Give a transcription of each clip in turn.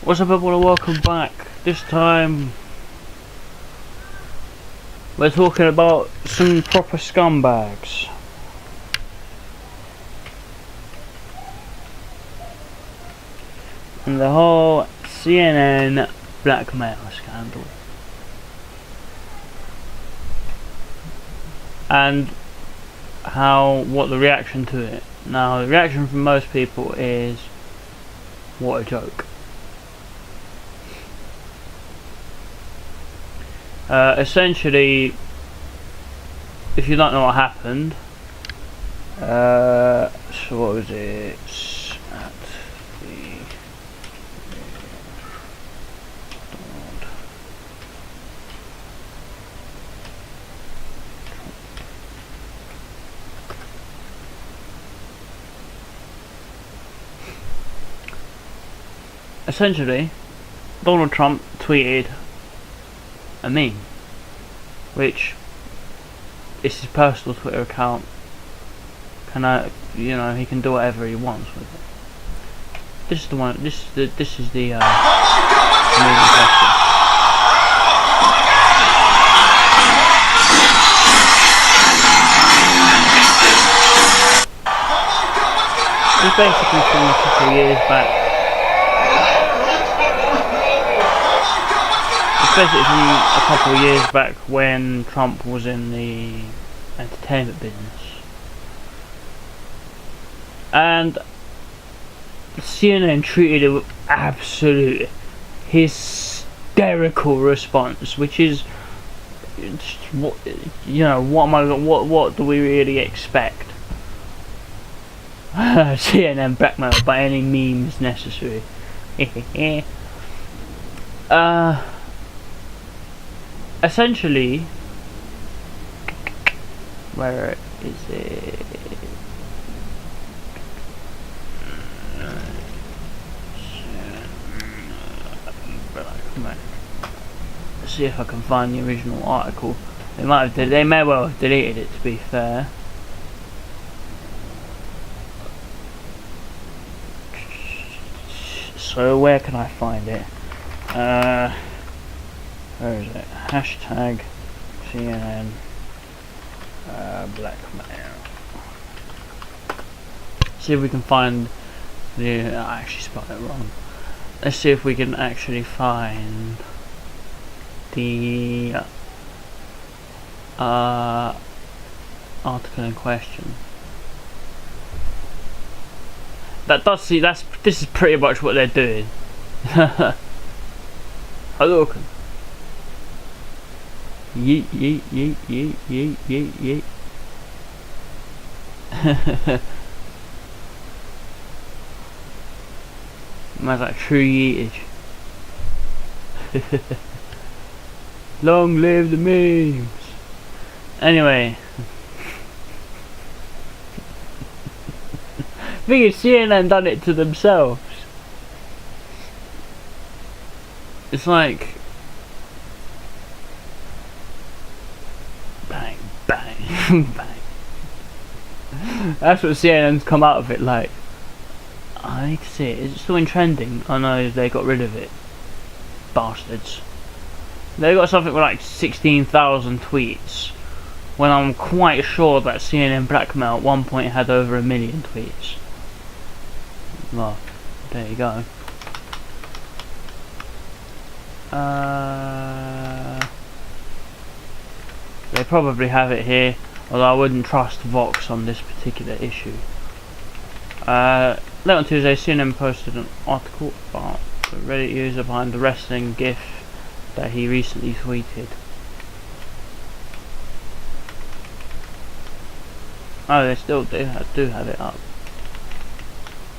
What's up everyone, welcome back. This time we're talking about some proper scumbags. And the whole CNN blackmail scandal. And what the reaction to it. Now the reaction from most people is, what a joke. Essentially, if you don't know what happened, so what was it? At the essentially, Donald Trump tweeted a meme, which is his personal Twitter account. He can do whatever he wants with it. This is the one. This is the meme in question. It's basically from a couple of years back. Especially from a couple of years back when Trump was in the entertainment business. And CNN treated it with absolute hysterical response, which is, what do we really expect? CNN blackmail by any means necessary. Essentially, where is it? Let's see if I can find the original article. They may well have deleted it, to be fair. So where can I find it? Where is it? Hashtag CNN blackmail. See if we can find the. I actually spelled it wrong. Let's see if we can actually find the article in question. This is pretty much what they're doing. Look. Yeet yeet yeet yeet yeet yeet yeet. Man's like true yeetage. Long live the memes. Anyway. Thing is, CNN done it to themselves. It's like bang, bang, bang. That's what CNN's come out of it like. I need to see it. Is it still in trending? Oh no, they got rid of it. Bastards. They got something with like 16,000 tweets, when I'm quite sure that CNN blackmail at one point had over 1 million tweets. Well, there you go. They probably have it here, although I wouldn't trust Vox on this particular issue. Late on Tuesday, CNN posted an article about the Reddit user behind the wrestling gif that he recently tweeted. Oh, they still do have it up.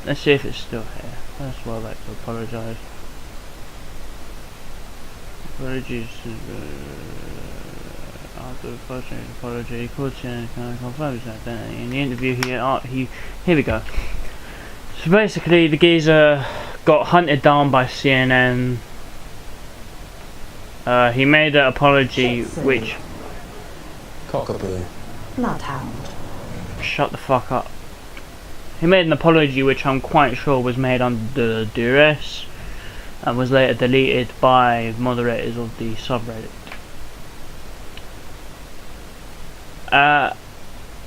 Let's see if it's still here. First of all, I'd like to apologise. Apologies. After posting an apology, he called CNN and confirmed his identity. In the interview, here we go. So basically, the geezer got hunted down by CNN. He made an apology, which. Cockapoo. Bloodhound. Shut the fuck up. He made an apology which I'm quite sure was made under duress. and was later deleted by moderators of the subreddit.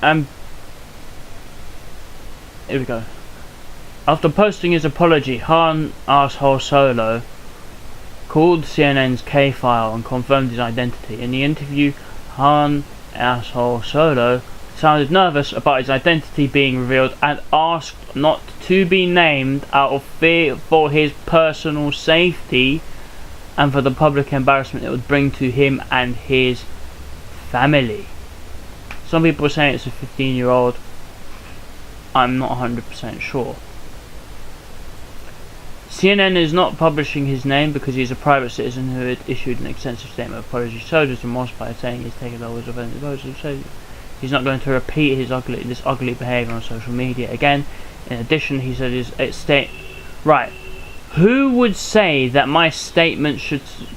And here we go. After posting his apology, Han Asshole Solo called CNN's K-File and confirmed his identity. In the interview, Han Asshole Solo sounded nervous about his identity being revealed and asked not to be named out of fear for his personal safety and for the public embarrassment it would bring to him and his family. Some people are saying it's a 15-year-old. I'm not 100% sure. CNN is not publishing his name because he's a private citizen who had issued an extensive statement of apology. Soldier's remorse by saying he's taken over his offensive, so he's not going to repeat this ugly behaviour on social media again. In addition, he said right. Who would say that my statement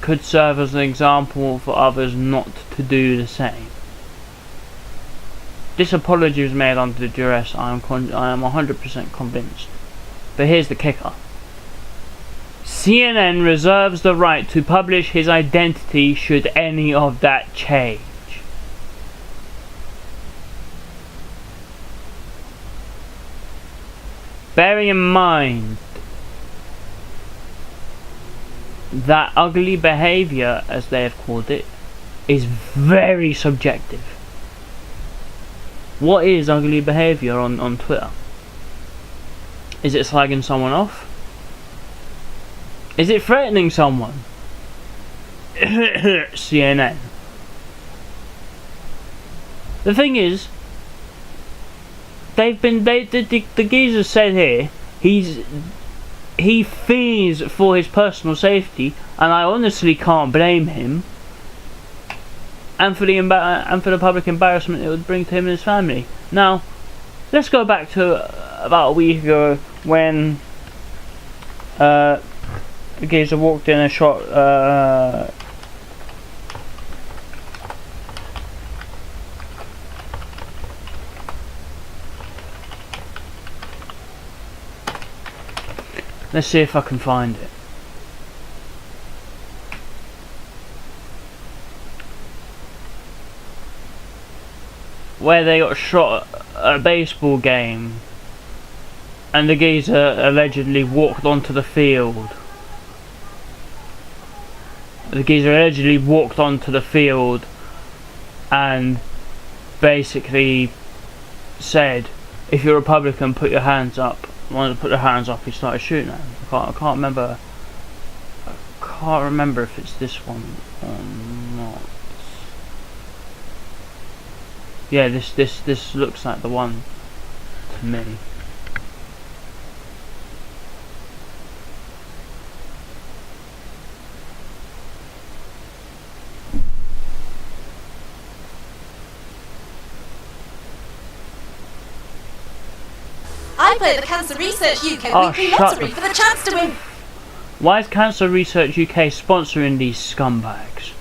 could serve as an example for others not to do the same? This apology was made under duress. I am 100% convinced. But here's the kicker. CNN reserves the right to publish his identity should any of that change. Bearing in mind that ugly behaviour, as they have called it, is very subjective. What is ugly behaviour on Twitter? Is it slagging someone off? Is it threatening someone? CNN. The thing is, the geezer said here, he fears for his personal safety, and I honestly can't blame him. And for the public embarrassment it would bring to him and his family. Now, let's go back to about a week ago when the geezer walked in and shot let's see if I can find it. Where they got shot at a baseball game and the geezer allegedly walked onto the field. The geezer allegedly walked onto the field and basically said, if you're a Republican, put your hands up. Wanted to put their hands up, he started shooting at him. I can't remember. I can't remember if it's this one or not. Yeah, this looks like the one to me. I play the Cancer Research UK weekly lottery for the chance to win. Why is Cancer Research UK sponsoring these scumbags?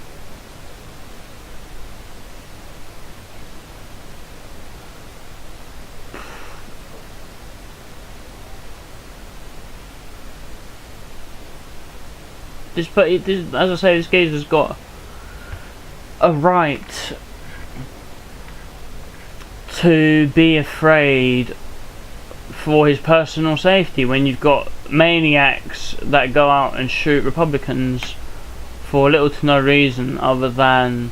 As I say, this geezer's got a right to be afraid for his personal safety when you've got maniacs that go out and shoot Republicans for little to no reason other than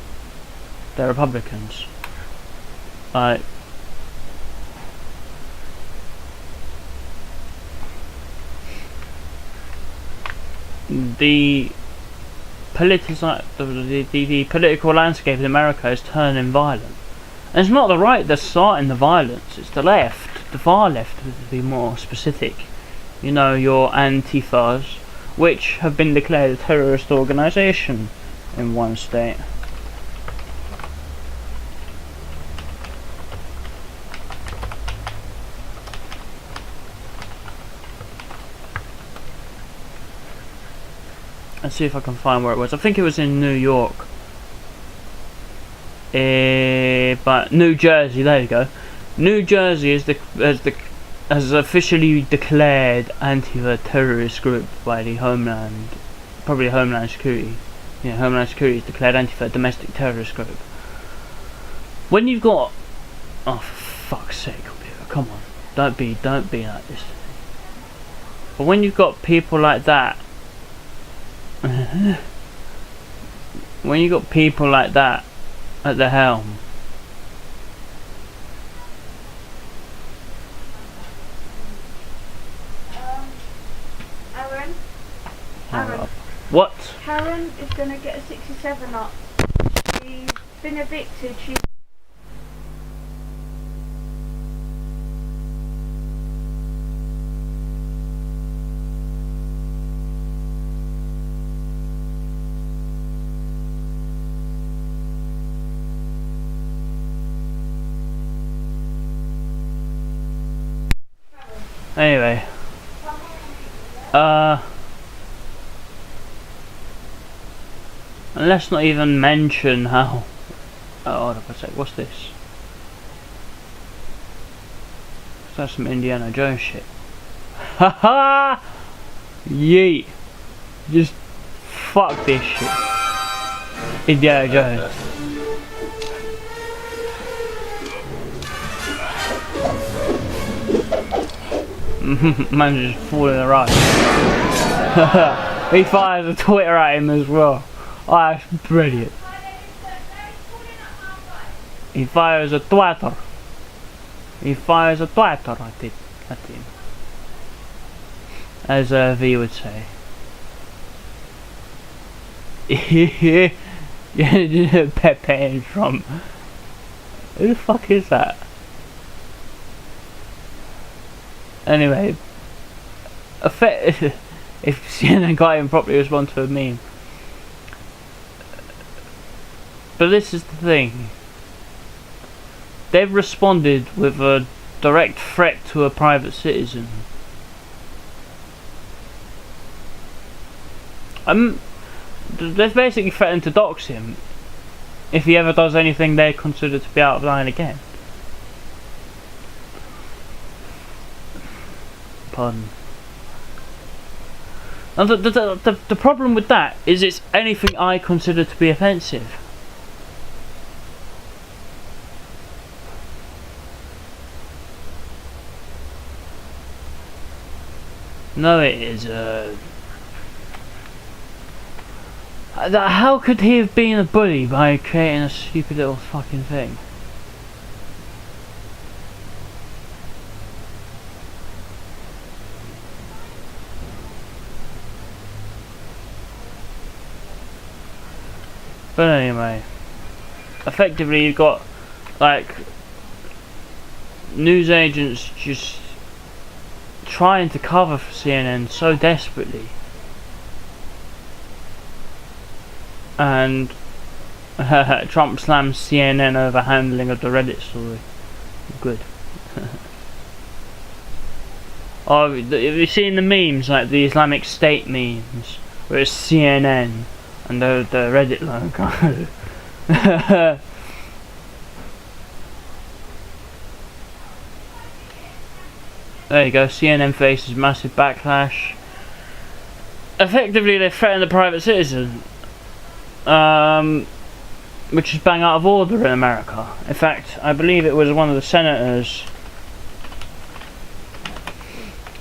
they're Republicans. Like, the political landscape in America is turning violent. And it's not the right that's starting the violence, it's the left, the far left to be more specific. You know, your Antifas, which have been declared a terrorist organisation in one state. Let's see if I can find where it was. I think it was in New York. But New Jersey, there you go. New Jersey has as officially declared Antifa terrorist group by the Homeland, probably Homeland Security. Yeah, Homeland Security has declared Antifa a domestic terrorist group. When you've got, oh for fuck's sake, computer, come on, don't be like this. But when you've got people like that, when you've got people like that at the helm, Aaron, what? Karen is going to get a 67 up. She's been evicted. She Anyway, and let's not even mention how. Oh, hold up a sec. What's this? That's some Indiana Jones shit. Haha! Yeet! Just fuck this shit. Indiana Jones. Man's just falling around. He fires a Twitter at him as well. Oh, that's brilliant. He fires a Twitter. He fires a Twitter at him. As V would say. Yeah, Pepe from. Who the fuck is that? Anyway, if CNN got him properly respond to a meme. But this is the thing. They've responded with a direct threat to a private citizen. They've basically threatened to dox him if he ever does anything they consider to be out of line again. Pardon. And the problem with that is it's anything I consider to be offensive. No, it is. How could he have been a bully by creating a stupid little fucking thing? But anyway, effectively you've got like news agents just trying to cover for CNN so desperately, and Trump slams CNN over handling of the Reddit story. Good. Oh, have you seen the memes, like the Islamic State memes, where it's CNN and the Reddit logo? There you go, CNN faces massive backlash. Effectively, they threatened a private citizen, which is bang out of order in America. In fact, I believe it was one of the senators.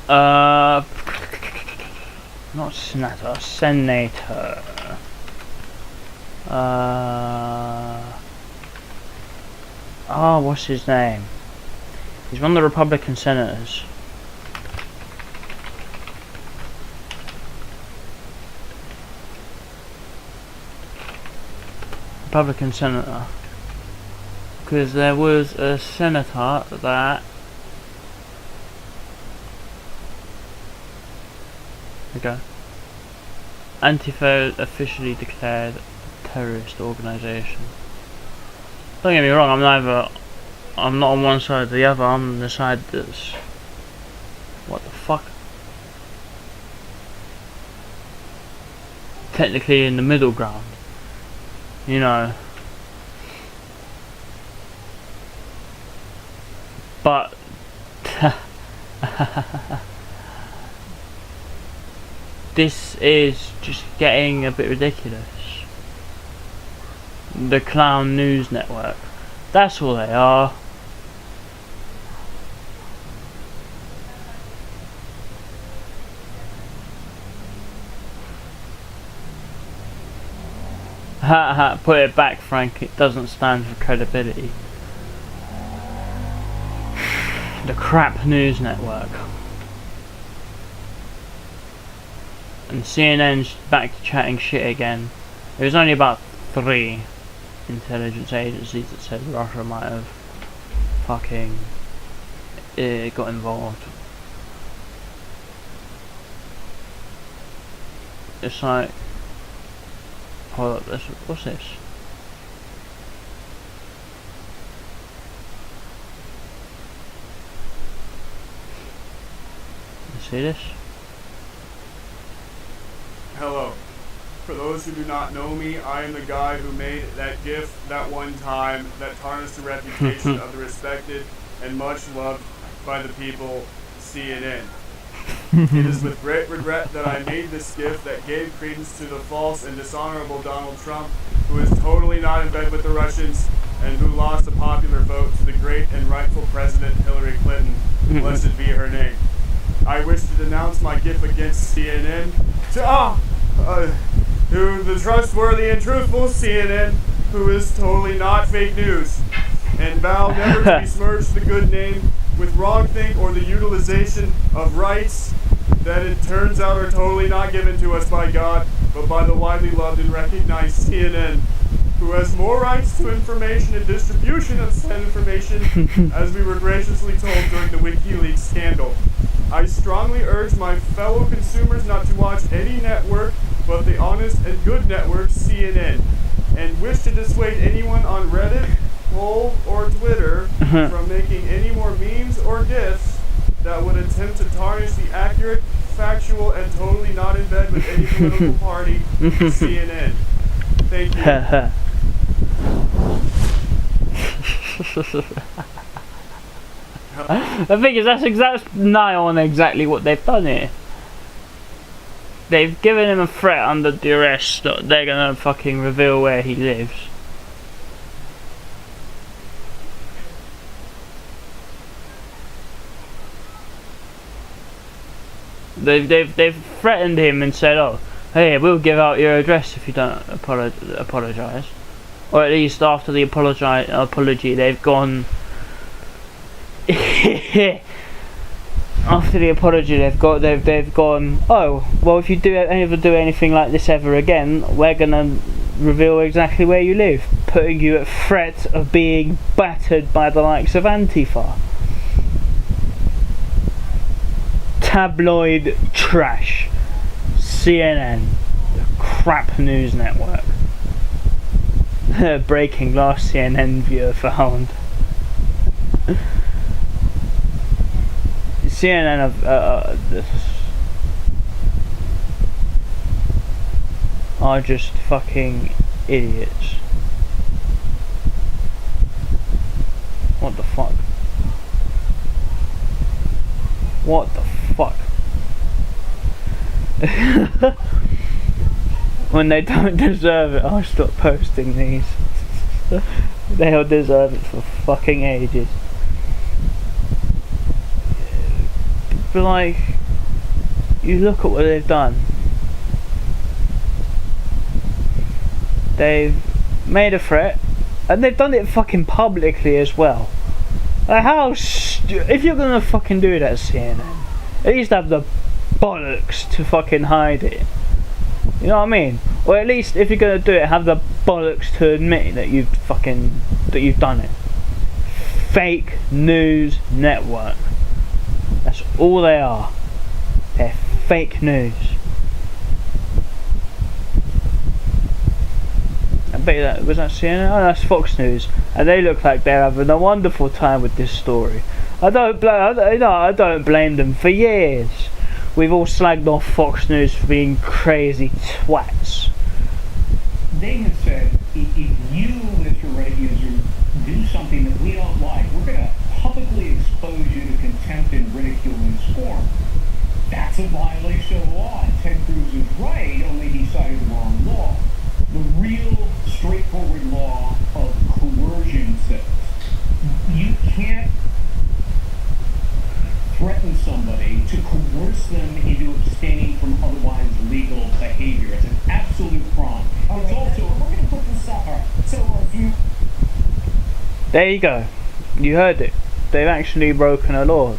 Not senator, senator. What's his name? He's one of the Republican senators. Republican senator. Because there was a senator that. There we go. Antifa officially declared a terrorist organisation. Don't get me wrong, I'm not on one side or the other, I'm on the side that's... What the fuck? Technically in the middle ground. You know. But... This is just getting a bit ridiculous. The Clown News Network. That's all they are. Ha ha, put it back, Frank. It doesn't stand for credibility. The Crap News Network. And CNN's back to chatting shit again. It was only about 3 intelligence agencies that said Russia might have fucking got involved. It's like, hold up, what's this? You see this? Hello. For those who do not know me, I am the guy who made that GIF that one time that tarnished the reputation of the respected and much loved by the people CNN. It is with great regret that I made this GIF that gave credence to the false and dishonorable Donald Trump, who is totally not in bed with the Russians and who lost a popular vote to the great and rightful President Hillary Clinton, blessed be her name. I wish to denounce my GIF against CNN to the trustworthy and truthful CNN, who is totally not fake news, and vow never to besmirch the good name with wrongthink or the utilization of rights that it turns out are totally not given to us by God, but by the widely loved and recognized CNN, who has more rights to information and distribution of said information, as we were graciously told during the WikiLeaks scandal. I strongly urge my fellow consumers not to watch any network but the honest and good network CNN, and wish to dissuade anyone on Reddit, Poll, or Twitter from making any more memes or GIFs that would attempt to tarnish the accurate, factual, and totally not in bed with any political party, CNN. Thank you. The thing is, that's nigh on exactly what they've done here. They've given him a threat under duress that they're gonna fucking reveal where he lives. They've threatened him and said, "Oh, hey, we'll give out your address if you don't apologise." Or at least after the apology, they've gone. After the apology, they've gone. Oh, well, if you ever do anything like this ever again, we're gonna reveal exactly where you live, putting you at threat of being battered by the likes of Antifa. Tabloid trash. CNN, the crap news network. Breaking, last CNN viewer found. CNN are just fucking idiots. What the fuck? What the fuck? When they don't deserve it, I'll stop posting these. They'll deserve it for fucking ages. But like, you look at what they've done. They've made a threat, and they've done it fucking publicly as well. Like, if you're gonna fucking do that, CNN, at least have the bollocks to fucking hide it. You know what I mean? Or at least if you're gonna do it, have the bollocks to admit that you've done it. Fake news network. That's all they are. They're fake news. I bet you that was that CNN. Oh, that's Fox News, and they look like they're having a wonderful time with this story. I don't blame them. For years, we've all slagged off Fox News for being crazy twats. They have said, if you, Mr. Radio User, do something that we don't like, we're going to publicly expose you to contempt and ridicule and scorn. That's a violation of the law. And Ted Cruz is right, only he cited the wrong law. The real straightforward law of coercion says you can't threaten somebody to coerce them into abstaining from otherwise legal behavior. It's an absolute crime. It's also, we're going to put this up. All right. So if you... There you go. You heard it. They've actually broken a law.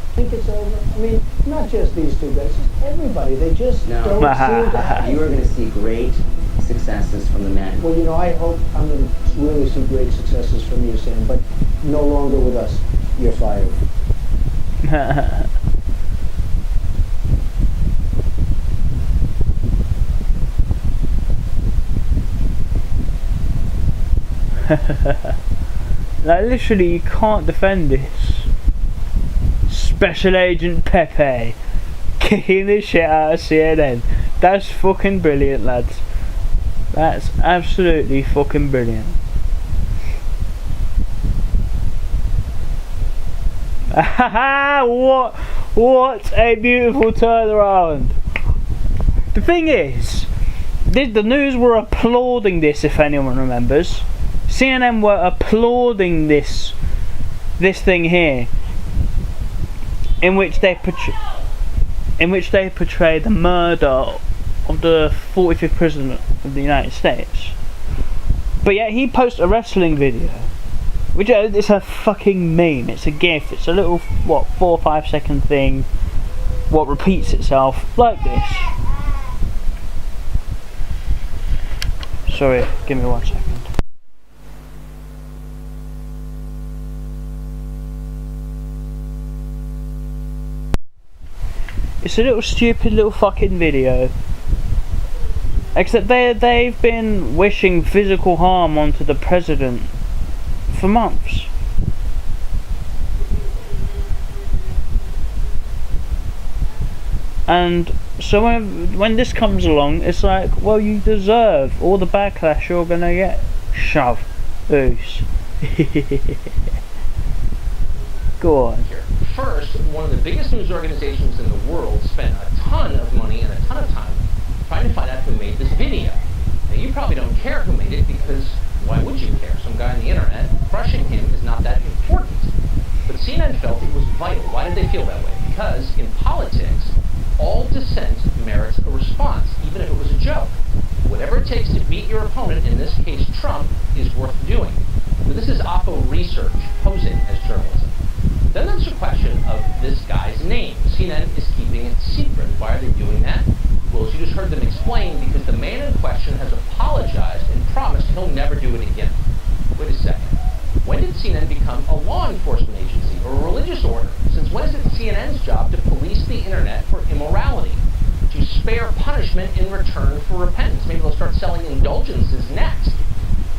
I think it's over. I mean, not just these two guys, just everybody. They just No. don't seem to have. You are going to see great successes from the men. Well, you know, I hope I'm going to really see great successes from you, Sam, but no longer with us. You're fired. Like, literally, you can't defend this. Special Agent Pepe kicking the shit out of CNN. That's fucking brilliant, lads. That's absolutely fucking brilliant. What a beautiful turnaround. The thing is, the news were applauding this, if anyone remembers. CNN were applauding this thing here, in which they portray the murder of the 45th president of the United States. But yet he posts a wrestling video, which is a fucking meme. It's a gif. It's a little 4 or 5 second thing, what repeats itself like this. Sorry, give me 1 second. It's a little stupid little fucking video. Except they've been wishing physical harm onto the president for months. And so when this comes along, it's like, well, you deserve all the backlash you're gonna get. Shove. Oos. Go on. First, one of the biggest news organizations in the world spent a ton of money and a ton of time trying to find out who made this video. Now, you probably don't care who made it because why would you care? Some guy on the internet, crushing him is not that important. But CNN felt it was vital. Why did they feel that way? Because in politics, all dissent merits a response, even if it was a joke. Whatever it takes to beat your opponent, in this case Trump, is worth doing. So this is Oppo research, posing as journalism. Then there's the question of this guy's name. CNN is keeping it secret. Why are they doing that? Well, as you just heard them explain, because the man in question has apologized and promised he'll never do it again. Wait a second. When did CNN become a law enforcement agency or a religious order? Since when is it CNN's job to police the internet for immorality? To spare punishment in return for repentance? Maybe they'll start selling indulgences next.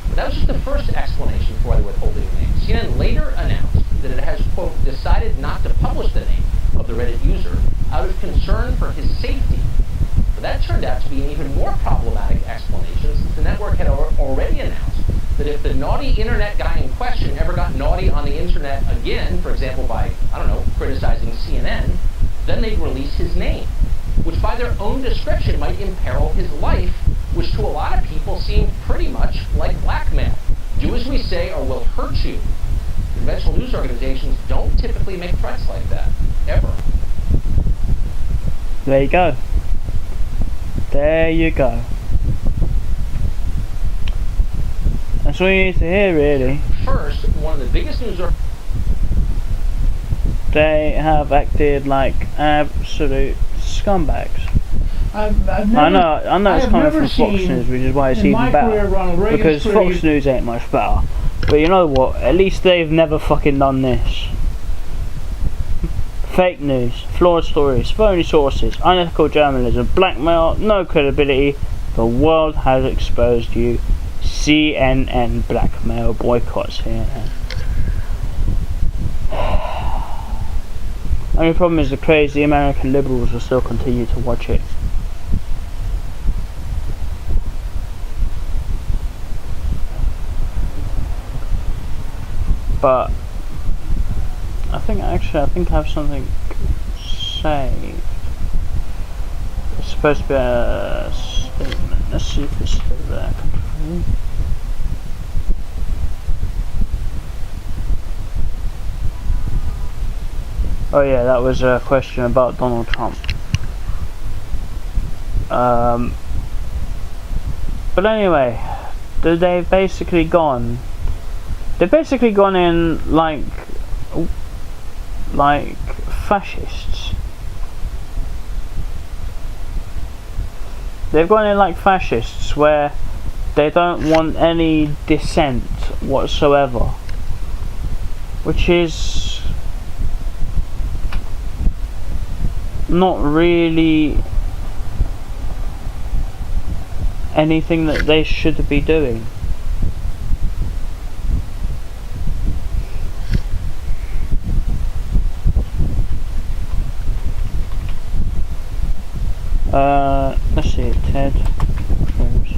But that was just the first explanation for why they were withholding the name. CNN later announced that it has, quote, decided not to publish the name of the Reddit user out of concern for his safety. But that turned out to be an even more problematic explanation, since the network had already announced that if the naughty internet guy in question ever got naughty on the internet again, for example by, I don't know, criticizing CNN, then they'd release his name, which by their own description might imperil his life, which to a lot of people seemed pretty much like blackmail. Do as we say or we'll hurt you. Conventional news organizations don't typically make threats like that, ever. There you go. There you go. That's all you need to hear, really. First, one of the biggest news They have acted like absolute scumbags. I know it's coming from Fox News, which is why it's even better. Because Fox News ain't much better. But you know what? At least they've never fucking done this. Fake news, flawed stories, phony sources, unethical journalism, blackmail, no credibility. The world has exposed you. CNN blackmail, boycott CNN. Only problem is the crazy American liberals will still continue to watch it. But I think I have something saved. It's supposed to be a statement. Let's see if it's still there. Oh yeah, that was a question about Donald Trump. But anyway, they've basically gone in like fascists. They've gone in like fascists where they don't want any dissent whatsoever, which is not really anything that they should be doing. Let's see, Ted Cruz.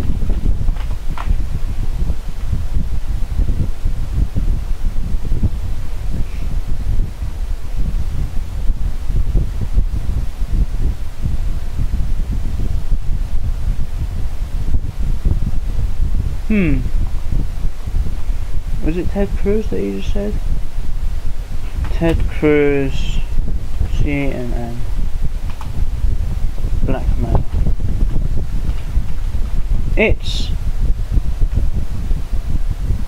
Was it Ted Cruz that you just said? Ted Cruz, CNN, Blackmail. It's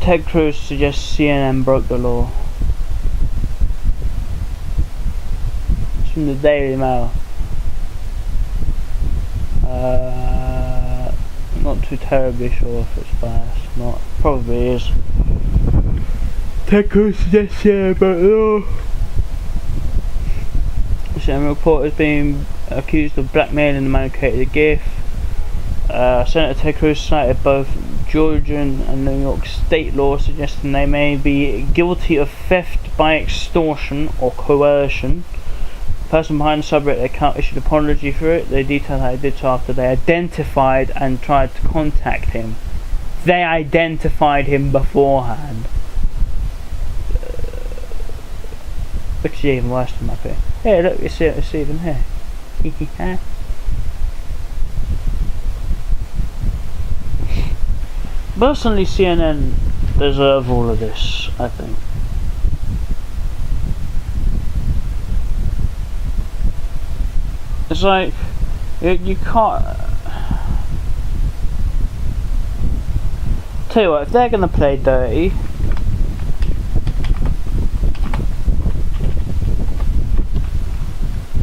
Ted Cruz suggests CNN broke the law. It's from the Daily Mail. Not too terribly sure if it's biased. Not probably is. Ted Cruz suggests CNN broke the law. CNN reporter is being accused of blackmailing the man who created the GIF. Senator Ted Cruz cited both Georgian and New York state law suggesting they may be guilty of theft by extortion or coercion. The person behind the subreddit account issued an apology for it. They detailed how they did so after they identified and tried to contact him. They identified him beforehand. Which is even worse than up here. Hey, look, it's even here. Personally, CNN deserve all of this, I think. It's like, you can't... Tell you what, if they're gonna play dirty...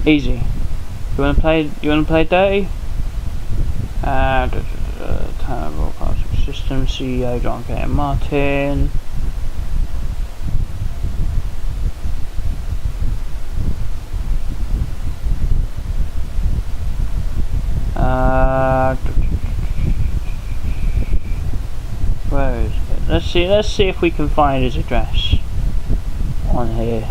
Easy. You wanna play dirty? Time Broadcasting System CEO John K. Martin. Where is it? Let's see if we can find his address on here.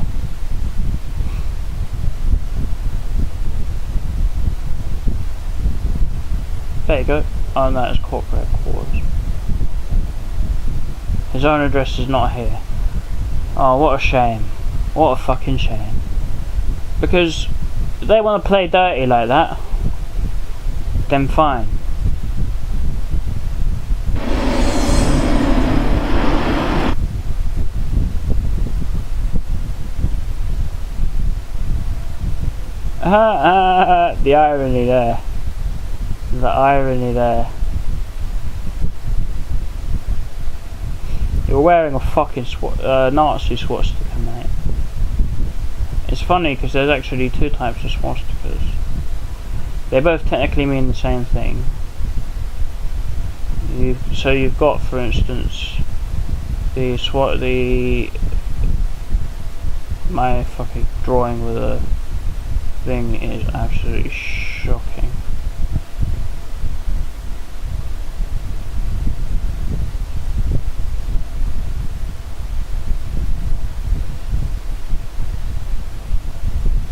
There you go. Oh no, it's corporate headquarters. His own address is not here. Oh, what a shame. What a fucking shame. Because if they want to play dirty like that, then fine. The irony there. The irony there. You're wearing a fucking Nazi swastika, mate. It's funny because there's actually two types of swastikas. They both technically mean the same thing. You've got, for instance, my fucking drawing with a thing is absolutely shocking.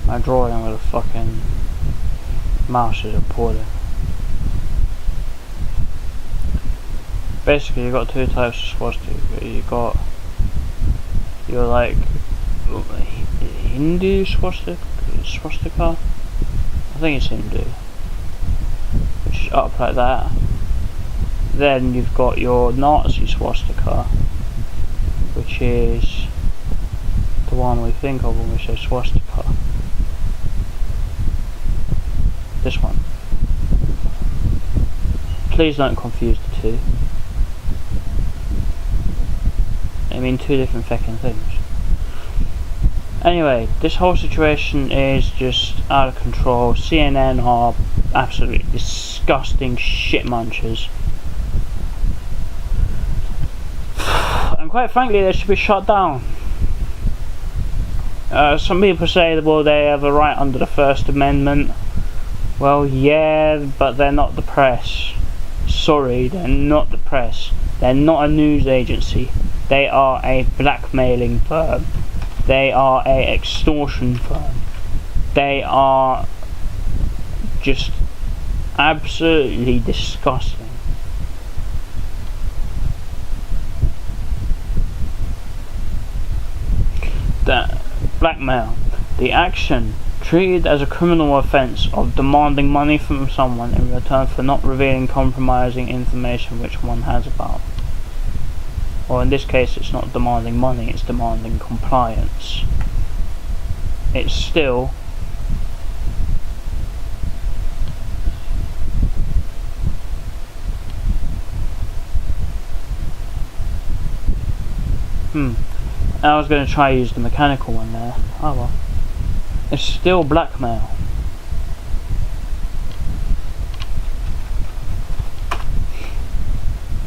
My drawing with a fucking mouse is appalling. Basically, you've got two types of swastika. your like Hindu swastika. I think it's Hindu, which is up like that. Then you've got your Nazi swastika, which is the one we think of when we say swastika. This one. Please don't confuse the two. They mean two different fucking things. Anyway, this whole situation is just out of control. CNN are absolutely disgusting shit munchers. And quite frankly, they should be shut down. Some people say, well, they have a right under the First Amendment. Well, yeah, but they're not the press. Sorry, they're not the press. They're not a news agency. They are a blackmailing firm. They are a extortion firm. They are just absolutely disgusting. That blackmail, the action treated as a criminal offence of demanding money from someone in return for not revealing compromising information which one has about. Or in this case, it's not demanding money, it's demanding compliance. It's still I was going to try use the mechanical one there. Oh well. It's still blackmail.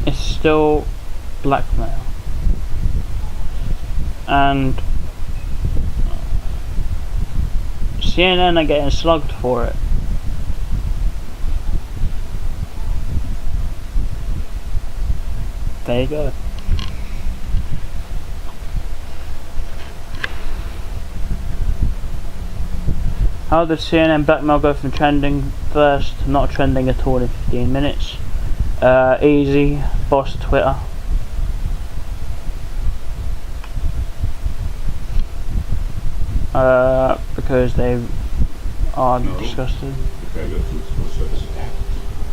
It's still blackmail. And CNN are getting slugged for it. There you go. How did CNN blackmail go from trending first to not trending at all in 15 minutes? Easy, boss Twitter. Because they are disgusted.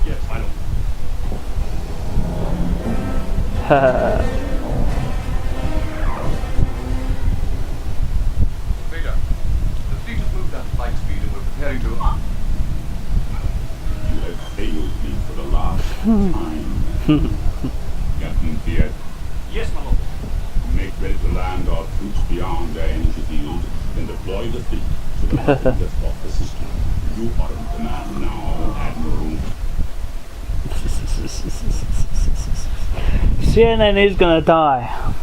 Yes, I know. Beta, the fleet has moved at flight speed and we're preparing to... You have failed me for the last time. Captain Fiat. Yes, my lord. Make ready to land our troops beyond their energy field, then deploy the fleet so that we can lift off the system. You are in command now, Admiral. CNN is gonna die.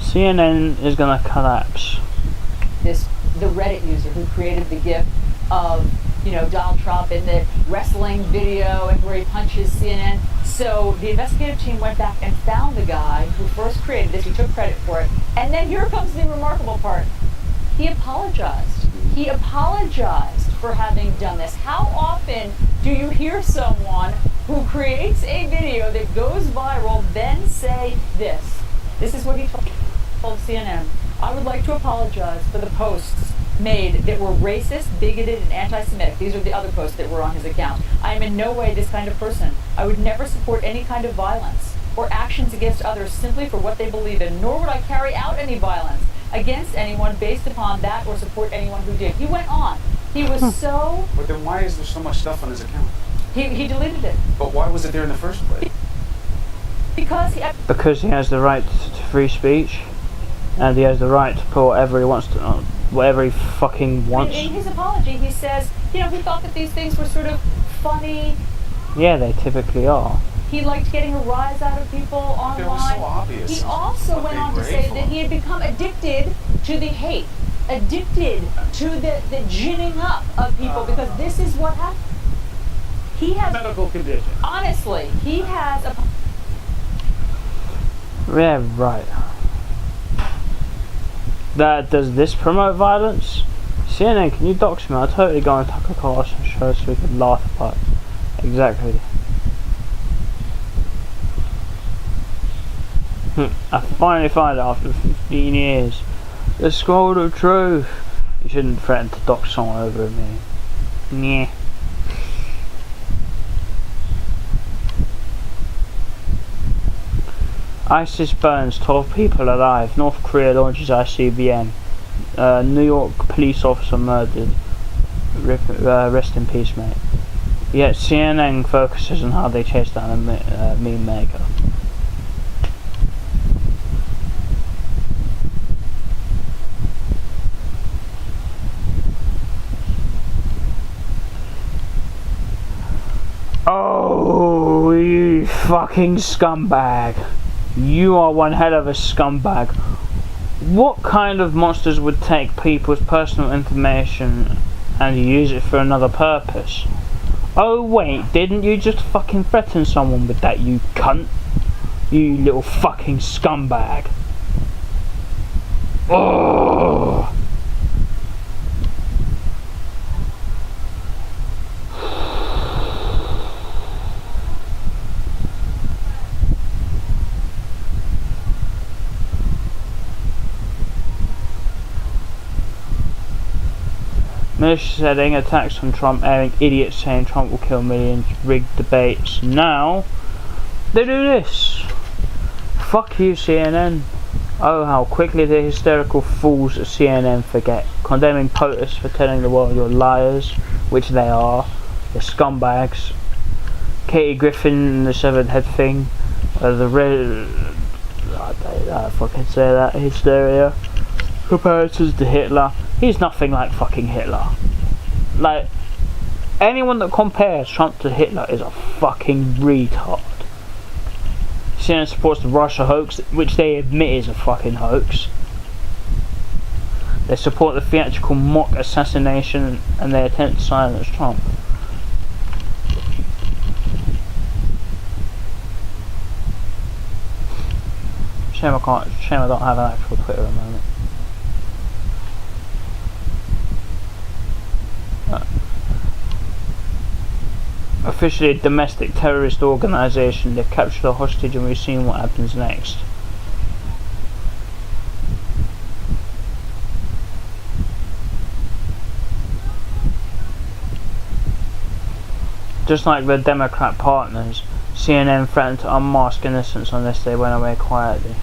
CNN is gonna collapse. The Reddit user who created the GIF of, you know, Donald Trump in the wrestling video and where he punches CNN. So the investigative team went back and found the guy who first created this. He took credit for it. And then here comes the remarkable part. He apologized. He apologized for having done this. How often do you hear someone who creates a video that goes viral then say this? This is what he told CNN. I would like to apologize for the posts made that were racist, bigoted, and anti-Semitic. These are the other posts that were on his account. I am in no way this kind of person. I would never support any kind of violence or actions against others simply for what they believe in, nor would I carry out any violence against anyone based upon that or support anyone who did. He went on. He was so... But then why is there so much stuff on his account? He deleted it. But why was it there in the first place? Because he has the right to free speech, and he has the right to put whatever he wants to, whatever he fucking wants. In his apology, he says, you know, he thought that these things were sort of funny. Yeah, they typically are. He liked getting a rise out of people online. It was so obvious. He also went on to say that he had become addicted to the hate, addicted to the ginning up of people, because this is what happened. He has medical condition. Honestly, he has a... Yeah, right. Does this promote violence? CNN, can you dox me? I'll totally go on Tucker Carlson's show so we can laugh about it. Exactly. I finally find it after 15 years. The scroll of truth. You shouldn't threaten to dox someone over me. Nyeh. ISIS burns 12 people alive. North Korea launches ICBM. New York police officer murdered. Rest in peace, mate. Yet CNN focuses on how they chase down a meme maker. Oh, you fucking scumbag. You are one hell of a scumbag. What kind of monsters would take people's personal information and use it for another purpose? Oh wait, didn't you just fucking threaten someone with that, you cunt? You little fucking scumbag. Oh. Militia setting attacks on Trump, airing idiots saying Trump will kill millions, rigged debates. Now, they do this. Fuck you, CNN. Oh, how quickly the hysterical fools at CNN forget. Condemning POTUS for telling the world you're liars, which they are. They're scumbags. Katie Griffin, the severed head thing. I fucking say that. Hysteria. Comparisons to Hitler. He's nothing like fucking Hitler. Like, anyone that compares Trump to Hitler is a fucking retard. CNN supports the Russia hoax, which they admit is a fucking hoax. They support the theatrical mock assassination and they attempt to silence Trump. Shame I don't have an actual Twitter at the moment. Officially a domestic terrorist organisation. They've captured a hostage and we've seen what happens next. Just like their Democrat partners, CNN threatened to unmask innocents unless they went away quietly.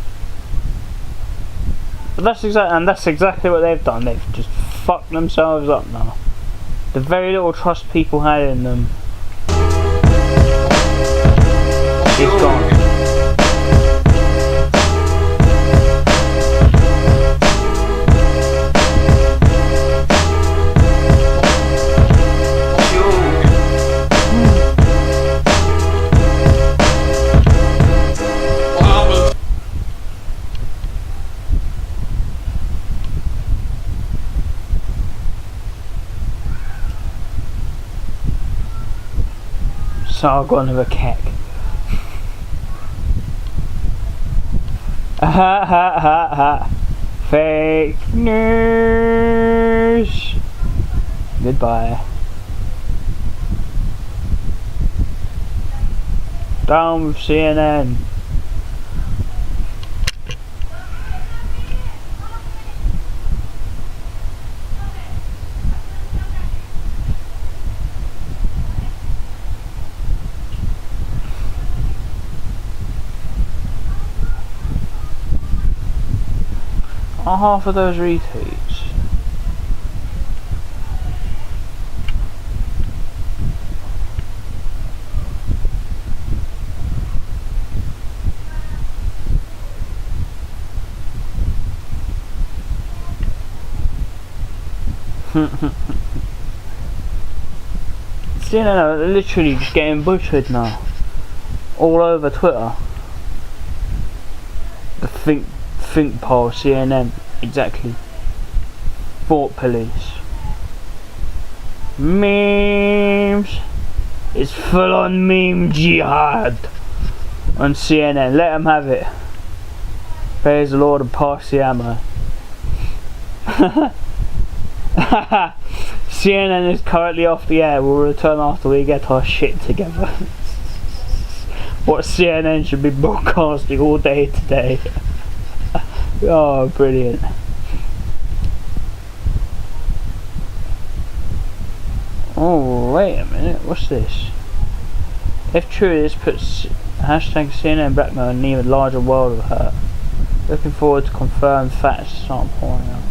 But that's exactly what they've done. They've just fucked themselves up now. The very little trust people had in them is gone. Saga of a keck. Ha ha ha ha. Fake news. Goodbye. Down with CNN. Are half of those retweets? See, no, they're literally just getting butchered now. All over Twitter. The think poll, CNN, exactly. Thought police. Memes. It's full on meme jihad on CNN. Let them have it. Praise the Lord and pass the ammo. CNN is currently off the air. We'll return after we get our shit together. What CNN should be broadcasting all day today. Oh, brilliant. Oh, wait a minute. What's this? If true, this puts hashtag CNN Blackmail in an even larger world of hurt. Looking forward to confirmed facts to start pouring out.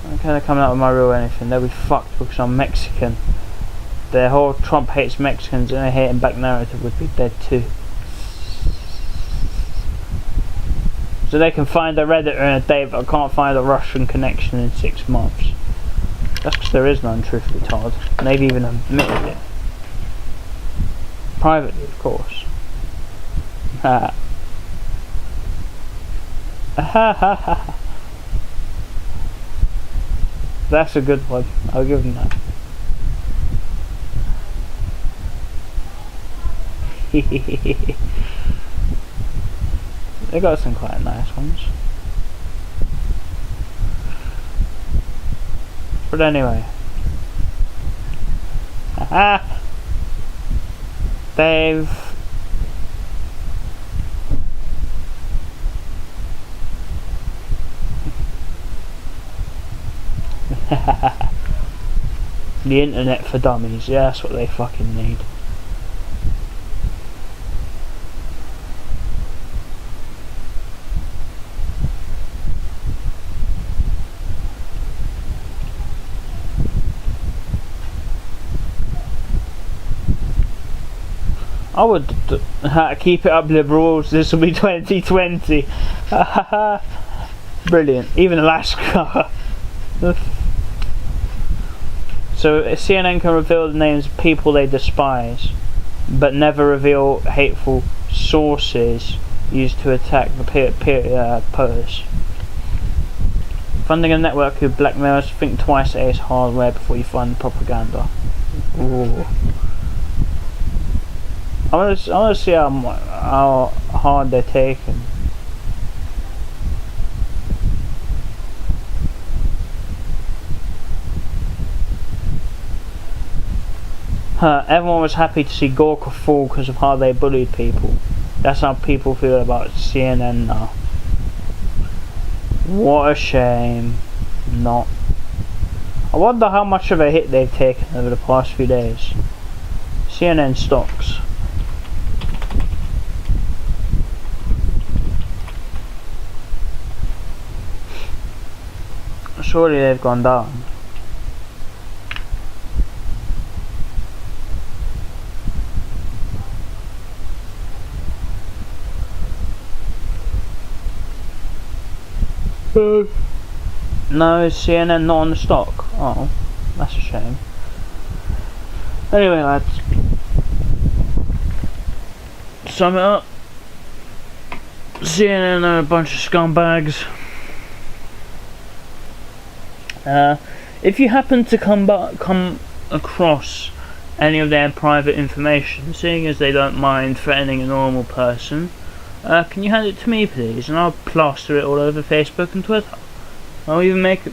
Okay, they're coming out with my real anything. They'll be fucked because I'm Mexican. Their whole Trump hates Mexicans and their hating back narrative would be dead too. So they can find a Redditor in a day, but I can't find a Russian connection in 6 months. That's because there is none, truth be told. And they've even admitted it. Privately, of course. That's a good one. I'll give them that. They got some quite nice ones. But anyway. They've the internet for dummies, yeah, that's what they fucking need. I would keep it up, liberals. This will be 2020. Brilliant. Even Alaska. So CNN can reveal the names of people they despise, but never reveal hateful sources used to attack the post. Funding a network who blackmails, think twice at its hardware before you find the propaganda. Ooh. I want to see how hard they're taking. Everyone was happy to see Gorka fall because of how they bullied people. That's how people feel about CNN now. What a shame. Not. I wonder how much of a hit they've taken over the past few days. CNN stocks. Surely they've gone down. No, CNN not on the stock. Oh, that's a shame. Anyway, lads, sum it up. CNN are a bunch of scumbags. If you happen to come across any of their private information, seeing as they don't mind threatening a normal person, can you hand it to me please, and I'll plaster it all over Facebook and Twitter. I'll even make a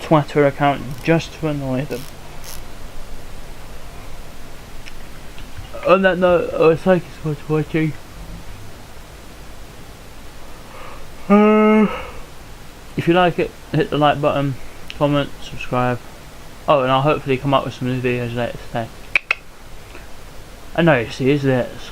Twitter account just to annoy them. On that note, thank you so much for watching. If you like it, hit the like button, comment, subscribe. Oh, and I'll hopefully come up with some new videos later today. I know you see, is this?